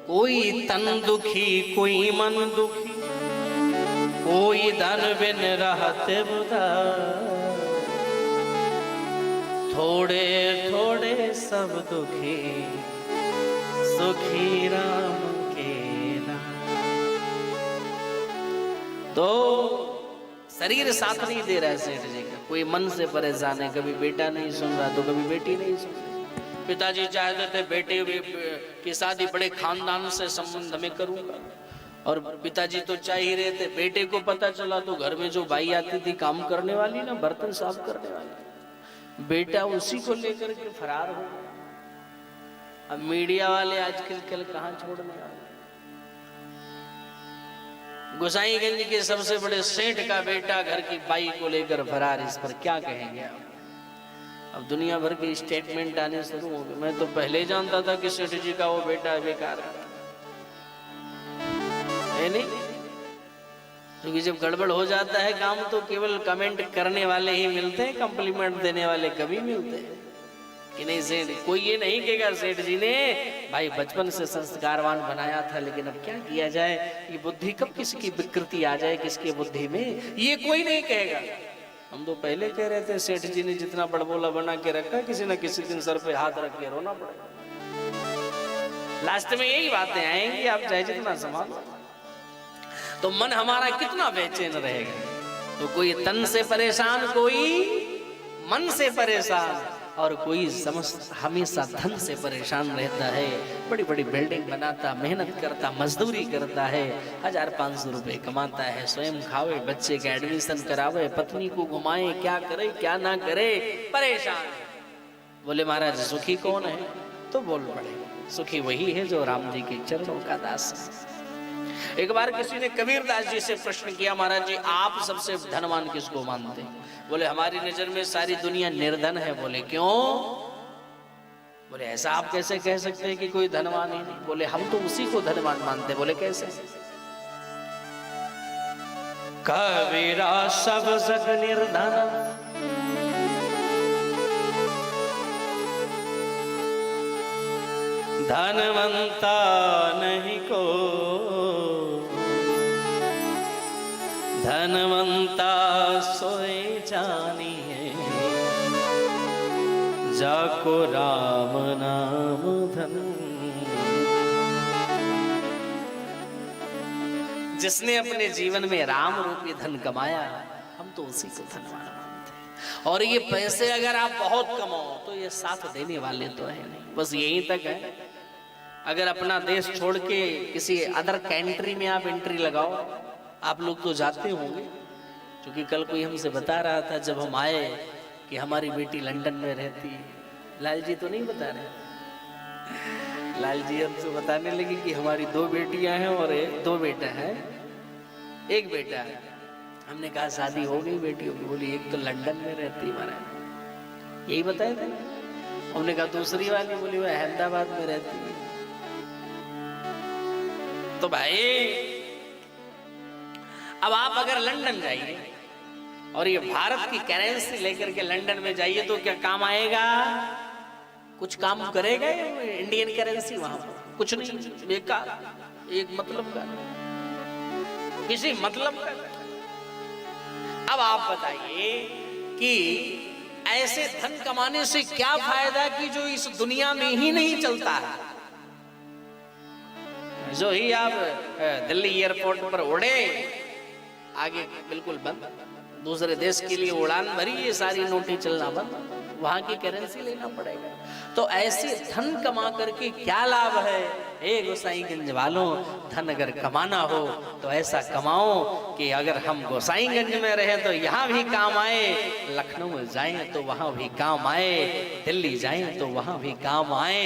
कोई तन दुखी कोई मन दुखी, कोई धन बिन रहते उदास, थोड़े थोड़े सब दुखी, सुखी राम के नाम। तो शरीर साथ नहीं दे रहा है सेठ जी का, कोई मन से परेशान है, कभी बेटा नहीं सुन रहा तो कभी बेटी नहीं सुन रही। पिताजी चाहते थे बेटे की शादी बड़े खानदान से संबंध में करूंगा, और पिताजी तो चाह ही रहे थे। बेटे को पता चला तो घर में जो बाई आती थी काम करने वाली ना, बर्तन साफ करने वाली, बेटा उसी को लेकर के फरार हो गया। अब मीडिया वाले आजकल कल कहाँ छोड़ने वाले। गोसाईगंज के सबसे बड़े सेठ का बेटा घर की बाई को लेकर फरार, इस पर क्या कहेंगे आप? अब दुनिया भर के स्टेटमेंट आने शुरू हो गए। मैं तो पहले जानता था कि सेठ जी का वो बेटा बेकार है नहीं, क्योंकि जब गड़बड़ हो जाता है काम तो केवल कमेंट करने वाले ही मिलते हैं, कम्प्लीमेंट देने वाले कभी मिलते हैं कि नहीं सेठ। कोई ये नहीं कहेगा सेठ जी ने भाई बचपन से संस्कारवान बनाया था, लेकिन अब क्या किया जाए, ये बुद्धि कब किसकी विकृति आ जाए किसकी बुद्धि में, ये कोई नहीं कहेगा। हम तो पहले कह रहे थे सेठ जी ने जितना बड़बोला बना के रखा, किसी न किसी दिन सर पे हाथ रख के रोना पड़ेगा। लास्ट में यही बातें आएंगी, आप चाहे जितना संभालो तो मन हमारा कितना बेचैन रहेगा। तो कोई तन से परेशान, कोई मन से परेशान, और कोई हमेशा धन से परेशान रहता है। बड़ी बड़ी बिल्डिंग बनाता, मेहनत करता, मजदूरी करता है, 1000-500 रुपए कमाता है, स्वयं खावे, बच्चे के एडमिशन करावे, पत्नी को घुमाए, क्या करे क्या ना करे, परेशान। बोले महाराज सुखी कौन है? तो बोल पड़े सुखी वही है जो राम जी के चरणों का दास है। एक बार किसी ने कबीरदास जी से प्रश्न किया, महाराज जी आप सबसे धनवान किसको मानते हैं? बोले हमारी नजर में सारी दुनिया निर्धन है। बोले क्यों? बोले ऐसा आप कैसे कह सकते हैं कि कोई धनवान ही नहीं? बोले हम तो उसी को धनवान मानते। बोले कैसे? कबीरा सब जग निर्धन, धनवंता नहीं को, धनवंता सोए जानी है, जाको राम नाम धन। जिसने अपने जीवन में राम रूपी धन कमाया, हम तो उसी को धनवान मानते हैं। और ये पैसे अगर आप बहुत कमाओ तो ये साथ देने वाले तो है नहीं, बस यहीं तक है। अगर अपना देश छोड़ के किसी अदर कंट्री में आप एंट्री लगाओ, आप लोग तो जाते होंगे, क्योंकि कल कोई हमसे बता रहा था जब हम आए कि हमारी बेटी लंदन में रहती है। लाल जी तो नहीं बता रहे, लाल जी हमसे बताने लगे कि हमारी 2 बेटियां हैं और 2 बेटा है, 1 बेटा है। हमने कहा शादी हो गई बेटियों की? बोली एक तो लंदन में रहती है महाराज, यही बताए थे। हमने कहा दूसरी वाली? बोली वो अहमदाबाद में रहती है। तो भाई अब आप अगर लंदन जाइए और ये भारत की करेंसी लेकर के लंदन में जाइए तो क्या काम आएगा? कुछ काम करेगा इंडियन करेंसी? वहां कुछ नहीं, बेकार, एक मतलब का, किसी मतलब का। अब आप बताइए कि ऐसे धन कमाने से क्या फायदा कि जो इस दुनिया में ही नहीं चलता है। जो ही आप दिल्ली एयरपोर्ट पर उड़े, आगे बिल्कुल बंद, दूसरे देश के लिए उड़ान भरी, ये सारी नोटें चलना बंद, वहां की करेंसी लेना पड़ेगा। तो ऐसे धन कमा करके क्या लाभ है? गोसाईगंज वालों, धन अगर कमाना हो तो ऐसा कमाओ कि अगर हम गोसाईगंज में रहे तो यहाँ भी काम आए, लखनऊ में जाएं तो वहां भी काम आए, दिल्ली जाएं तो वहां भी काम आए,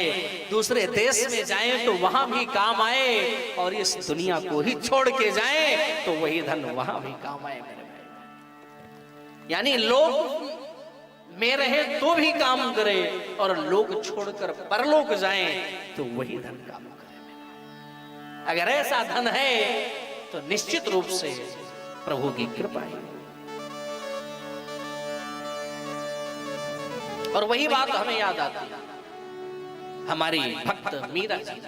दूसरे देश में जाएं तो वहां भी काम आए, और इस दुनिया को ही छोड़ के जाएं तो वही धन वहां भी काम आए मेरे भाई। यानी लोग में रहे तो भी काम करे, और लोग छोड़कर परलोक जाएं तो वही धन काम करे। अगर ऐसा धन है तो निश्चित रूप से प्रभु की कृपा है। और वही बात हमें याद आती है हमारी भक्त मीरा जी।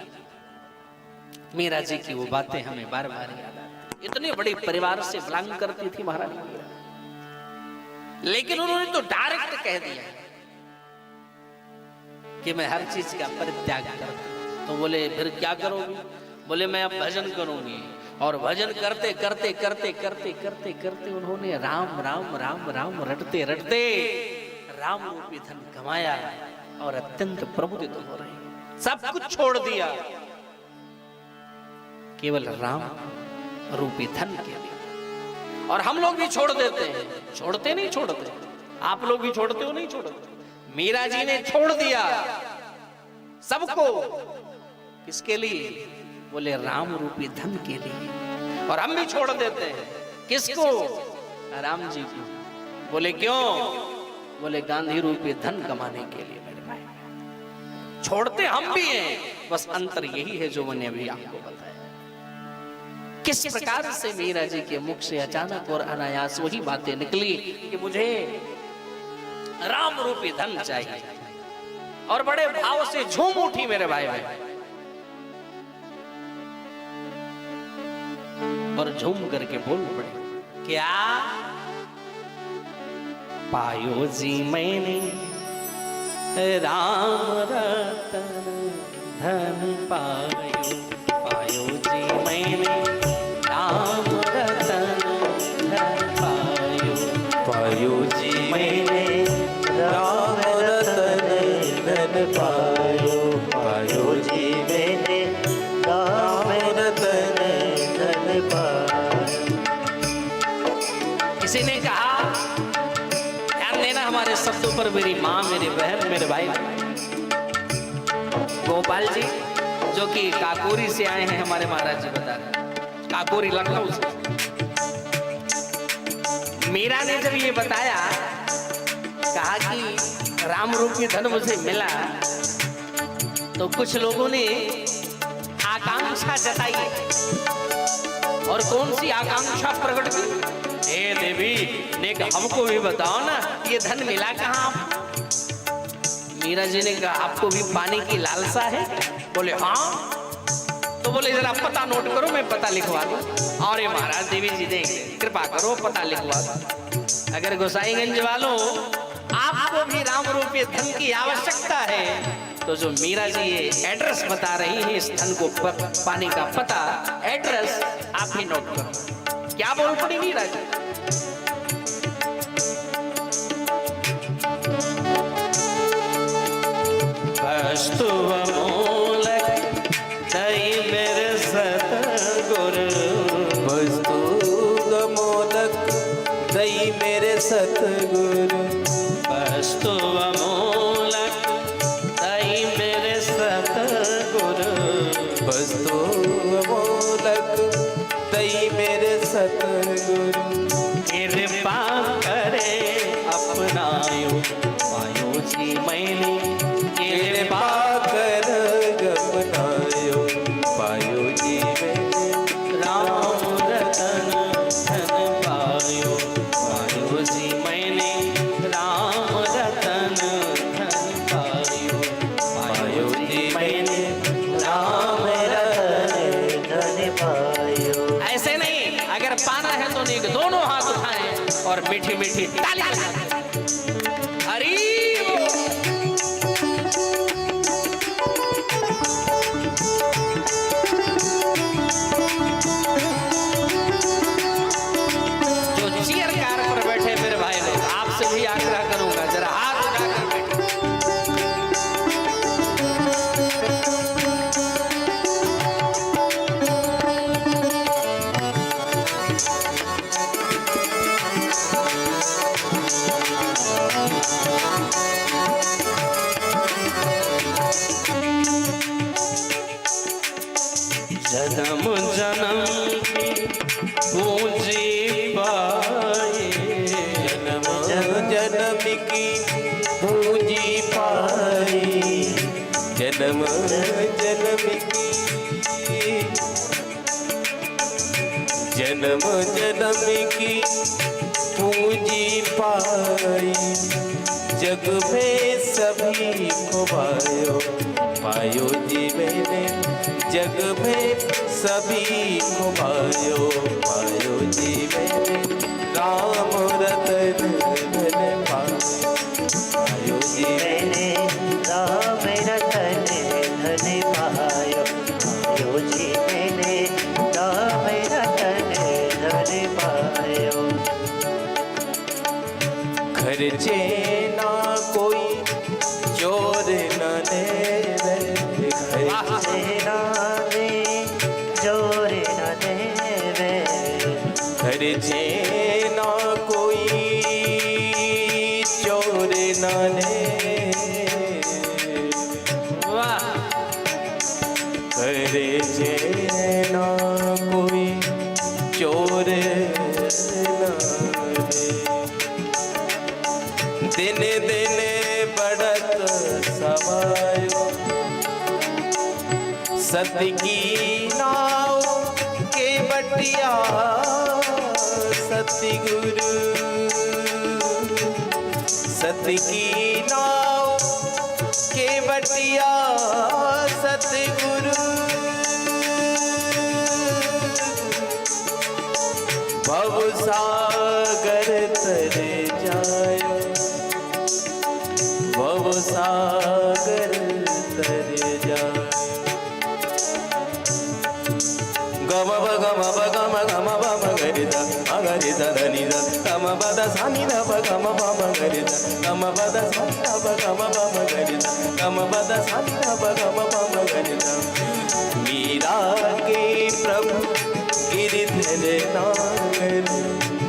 मीरा जी की वो बातें हमें बार बार याद आती। इतने बड़े परिवार से बिलोंग करती थी महारानी मीरा, लेकिन उन्होंने तो डायरेक्ट कह दिया कि मैं हर चीज का परित्याग करता। तो बोले फिर क्या करोगी? बोले मैं अब भजन करूंगी। और भजन करते करते करते करते करते करते उन्होंने राम राम राम राम रटते रटते राम रूपी धन कमाया और अत्यंत प्रमुदित हो रहे, सब कुछ छोड़ दिया केवल राम रूपी धन के लिए। और हम लोग भी छोड़ देते हैं, छोड़ते नहीं छोड़ते, आप लोग भी छोड़ते हो नहीं छोड़ते। मीरा जी ने छोड़ दिया सबको, किसके लिए? बोले राम रूपी धन के लिए। और हम भी छोड़ देते हैं, किसको? राम जी को। बोले क्यों? बोले गांधी रूपी धन कमाने के लिए। मेरे भाई छोड़ते हम भी हैं, बस अंतर यही है जो मैंने अभी आपको बताया। किस प्रकार से मीरा जी के मुख से अचानक और अनायास वही बातें निकली कि मुझे राम रूपी धन चाहिए, और बड़े भाव से झूम उठी मेरे भाई भाई, और झूम करके बोल पड़े क्या पायो जी मैंने राम रतन धन पायो, पायो जी मैंने राम रतन धन पायो, पायो जी मैंने राम रतन धन पायो, पायो जी मैंने राम रतन धन पायो। किसी ने कहा, ध्यान देना हमारे शब्दों पर, मेरी माँ, मेरी बहन, मेरे भाई गोपाल जी जो कि काकोरी से आए हैं, हमारे महाराज जी बता रहे, काकोरी लखनऊ से। मीरा ने जब ये बताया, कहा कि राम रूपी धन मुझे मिला, तो कुछ लोगों ने आकांक्षा जताई। और कौन सी आकांक्षा प्रकट की? हे देवी ने कहा हमको भी बताओ ना, ये धन मिला कहाँ आपको? मीरा जी ने कहा आपको भी पाने की लालसा है? बोले हाँ। तो बोले जरा पता नोट करो, मैं पता लिखवा दूं। और ये महाराज देवी जी ने कृपा करो पता लिखवा दो। अगर गोसाईगंज वालों आपको भी राम रूपी धन की आवश्यकता है, तो जो मीरा जी ये एड्रेस बता रही है, इस धन को पाने का पता, एड्रेस आप ही नोट करो। क्या बोल पड़ी मीरा जी? सतगुरु वस्तु अमूलक दई मेरे सतगुरु, वस्तु अमूलक दई मेरे सतगुरु। कृपा करे अपनायो, पायो जी मैंने कृपा कर अपनायो, पायो जी मैंने राम रतन धन पायो, पायो जी मैंने राम रतन धन पायो, पायो जी मैंने राम रतन धन पायो। ऐसे नहीं, अगर पाना है तो नहीं, दोनों हाथ उठाएं और मीठी मीठी ताली बजाएं। हरि जन्म जन्म की पूंजी पाए, जन्म जन्म की पूंजी पाई, जन्म जन्म की, जन्म जन्म की पूंजी पाई, जग में सभी को पायो, पायो जी मैंने जग में सभी को पायो। पायो जी मैंने राम रतन धन पायो। पायो जी मैंने राम रतन धन पायो। पायो जी मैंने राम रतन धन पायो। खर्चे ना कोई चोर न देवे। सेना में जोर न देवे। खर्चे ना कोई चोर न देवे। वाह। खर्चे ना कोई चोर न दे। दिन दिन बढ़त समायो। सत्य की नाव के बटिया सतगुरु। सत्य की नाव के बटिया सतगुरु। भव सागर तरे जायो। भव सागर तरे जायो। गम ब गम ब गम गम ब मगरिदा मगरिदा धनिदा गम ब द सानि द ब गम ब मगरिदा गम ब द सानि द ब गम ब मगरिदा गम ब द सानि द ब गम ब मगरिदा। मीरा के प्रभु गिरिधर नागर।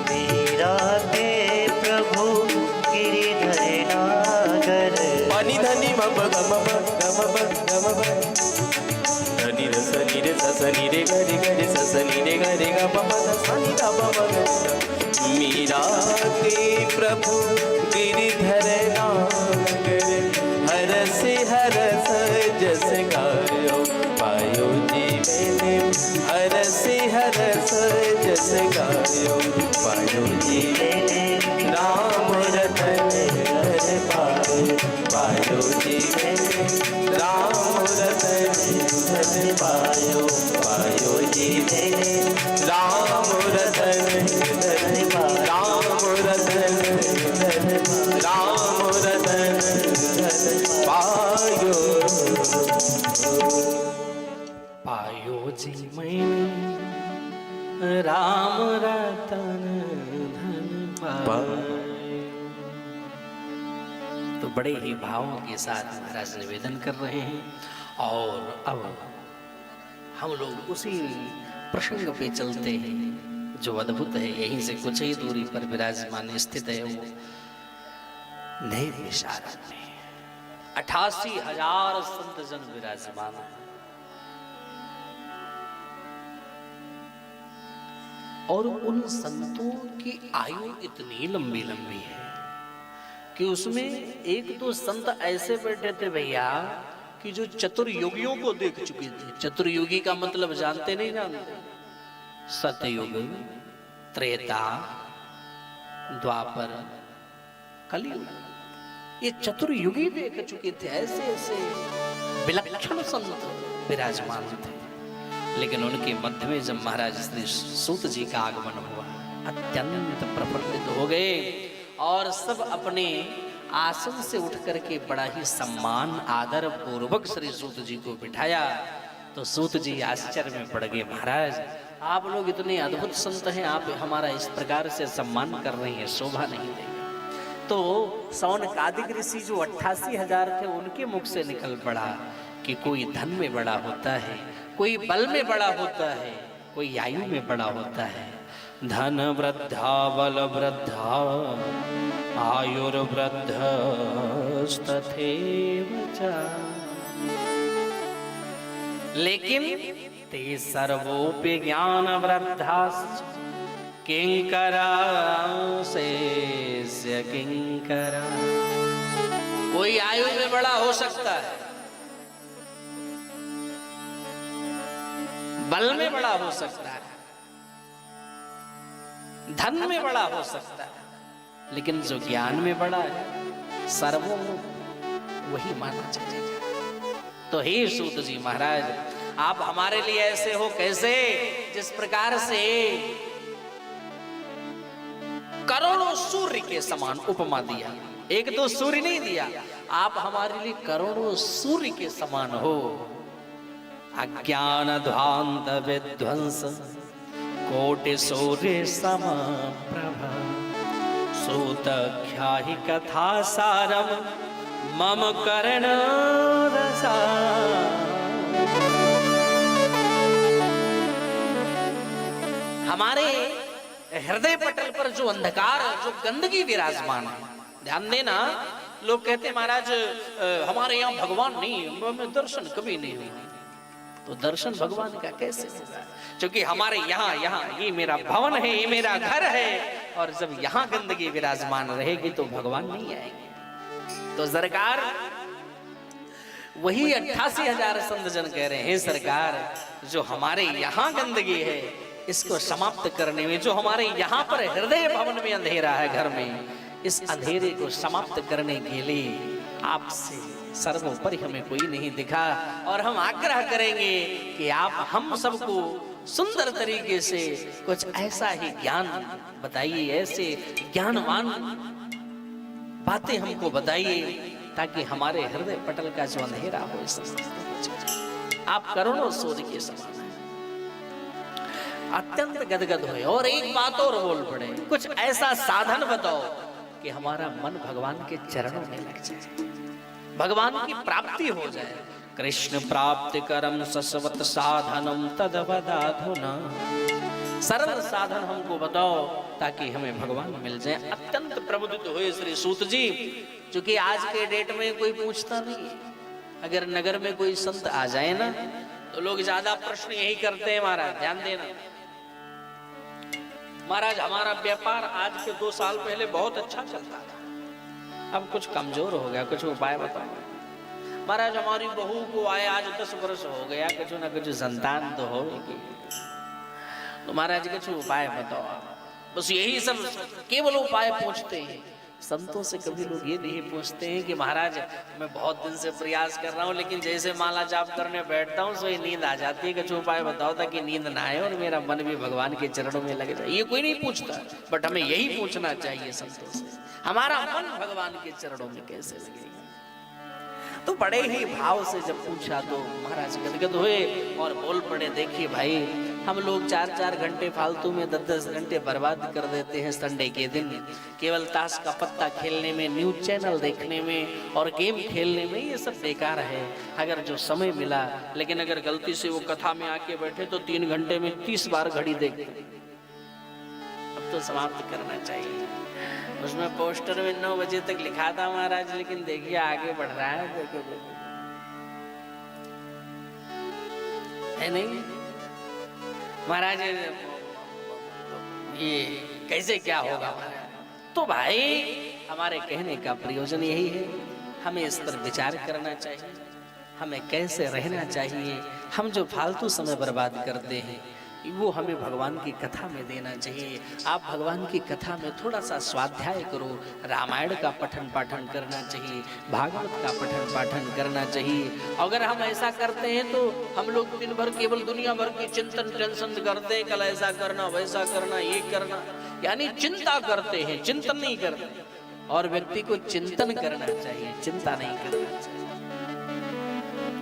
मीरा के प्रभु गिरिधर नागर। पानी धनी म ब गम ब गम ब गम ब धनी र सनी रे स सनी रे ग रे ग रे स सनी रे ग रे ग प प द सानि द प म ग। मीरा के प्रभु गिरिधर नागर। हरस हरस जस गायो। पायो जी मैंने हरस हरस जस गायो। पायो जी मैंने राम रतन धन पायो। पायो जी मैंने राम रतन धन पायो। पायो जी मैंने राम रतन धन पायो। राम रतन धन राम रतन धन पायो। पायो जी मैंने राम रतन धन पायो। तो बड़े ही भावों के साथ महाराज निवेदन कर रहे हैं। और अब हम लोग उसी प्रसंग पे चलते हैं जो अद्भुत है। यहीं से कुछ ही दूरी पर विराजमान स्थित है वो नैन विशारद में 88,000 संत जन विराजमान है। और उन संतों की आयु इतनी लंबी लंबी है कि उसमें एक दो संत ऐसे बैठे थे भैया कि जो चतुर्युगियों को देख चुके थे। चतुर्युगी का मतलब जानते नहीं जानते? सतयुग, त्रेता, द्वापर, कलयुग, ये चतुर्युगी देख चुके थे। ऐसे ऐसे विलक्षण संत विराजमान थे। लेकिन उनके मध्य में जब महाराज श्री सूत जी का आगमन हुआ, अत्यंत प्रफुल्लित हो गए और सब अपने आसन से उठ करके बड़ा ही सम्मान आदर पूर्वक श्री सूत जी को बिठाया। तो सूत जी आश्चर्य में पड़ गए, महाराज आप लोग इतने अद्भुत संत हैं, आप हमारा इस प्रकार से सम्मान कर रहे हैं, शोभा नहीं देगा। तो सौनकादिक ऋषि जो 88,000 थे उनके मुख से निकल पड़ा कि कोई धन में बड़ा होता है, कोई बल में बड़ा होता है, कोई आयु में बड़ा होता है। धन वृद्धा बल वृद्धा आयुर्वृद्धस्तथैव च। लेकिन ते सर्वोपि ज्ञान वृद्धाश्च किंकरा शेष्य किंकरा। कोई आयु में बड़ा हो सकता है, बल में बड़ा हो सकता है, धन में बड़ा हो सकता है, लेकिन जो ज्ञान में बड़ा है सर्वो वही माना जाएगा। तो हे सूत जी महाराज, आप हमारे लिए ऐसे हो कैसे, जिस प्रकार से करोड़ों सूर्य के समान उपमा दिया। एक तो सूर्य नहीं दिया, आप हमारे लिए करोड़ों सूर्य के समान हो। अज्ञान ध्वांत विध्वंस कोटि सूर्य समप्रभा, सूत ख्याहि कथा सारम मम कर्ण रसा। हमारे हृदय पटल पर जो अंधकार, जो गंदगी विराजमान है, ध्यान देना। लोग कहते हैं महाराज हमारे यहाँ भगवान नहीं, हमें दर्शन कभी नहीं हुआ। तो दर्शन भगवान का कैसे होगा? क्योंकि हमारे यहाँ ये मेरा भवन है, ये मेरा घर है, और जब यहाँ गंदगी विराजमान रहेगी तो भगवान नहीं आएंगे। तो सरकार वही 88,000 संत जन कह रहे हैं, सरकार जो हमारे यहाँ गंदगी है इसको समाप्त करने में, जो हमारे यहाँ पर हृदय भवन में अंधेरा है घर में, इस अंधेरे को समाप्त करने के लिए आपसे सर्वोपरि हमें कोई नहीं दिखा। और हम आग्रह करेंगे कि आप हम सबको सुंदर तरीके से कुछ ऐसा ही ज्ञान बताइए, ऐसे ज्ञानवान बातें हमको बताइए, ताकि हमारे हृदय पटल का जो अंधेरा हो इस आप करोड़ों सूर्य के समान है। अत्यंत गदगद हुए और एक बात और बोल पड़े, कुछ ऐसा साधन बताओ कि हमारा मन भगवान के चरणों में लग जाए, भगवान की प्राप्ति हो जाए। कृष्ण प्राप्ति करम सस्वत साधनम तदवदाधुना, सरल साधन हमको बताओ ताकि हमें भगवान मिल जाए। अत्यंत प्रबुद्ध हुए श्री सूत जी, क्योंकि आज के डेट में कोई पूछता नहीं। अगर नगर में कोई संत आ जाए ना तो लोग ज्यादा प्रश्न यही करते हैं, महाराज ध्यान देना महाराज, हमारा व्यापार आज के 2 साल पहले बहुत अच्छा चलता था, अब कुछ कमजोर हो गया, कुछ उपाय बताओ। महाराज हमारी बहू को आए आज 10 वर्ष हो गया, कुछ ना कुछ संतान तो होगी, तो महाराज कुछ उपाय बताओ। बस यही सब केवल उपाय पूछते हैं। संतों से कभी लोग ये नहीं पूछते हैं कि महाराज मैं बहुत दिन से प्रयास कर रहा हूँ, लेकिन जैसे माला जाप करने बैठता हूँ सो नींद आ जाती है, कुछ उपाय बताओ ताकि नींद ना आए और मेरा मन भी भगवान के चरणों में लगे जाए। ये कोई नहीं पूछता, बट हमें यही पूछना चाहिए संतों से, हमारा मन भगवान के चरणों में कैसे लगेगा। तो बड़े ही भाव से जब पूछा तो महाराज गदगद हुए और बोल पड़े, देखिए भाई हम लोग 4-4 घंटे फालतू में 10-10 घंटे बर्बाद कर देते हैं संडे के दिन, केवल ताश का पत्ता खेलने में, न्यूज चैनल देखने में और गेम खेलने में, ये सब बेकार है। अगर जो समय मिला, लेकिन अगर गलती से वो कथा में आके बैठे तो 3 घंटे में 30 बार घड़ी देखते। अब तो समाप्त करना चाहिए। उसमें पोस्टर में 9 बजे तक लिखा था महाराज, लेकिन देखिए आगे बढ़ रहा है, देखो है नहीं महाराज, ये कैसे क्या होगा महाराज। तो भाई हमारे कहने का प्रयोजन यही है, हमें इस पर विचार करना चाहिए, हमें कैसे रहना चाहिए। हम जो फालतू समय बर्बाद करते हैं वो हमें भगवान की कथा में देना चाहिए। आप भगवान की कथा में थोड़ा सा स्वाध्याय करो, रामायण का पठन पाठन करना चाहिए, भागवत का पठन पाठन करना चाहिए। अगर हम ऐसा करते हैं तो हम लोग दिन भर केवल दुनिया भर की चिंतन टेंशन करते हैं, कल ऐसा करना वैसा करना ये करना, यानी चिंता करते हैं, चिंतन नहीं करते। और व्यक्ति को चिंतन करना चाहिए, चिंता नहीं करना चाहिए।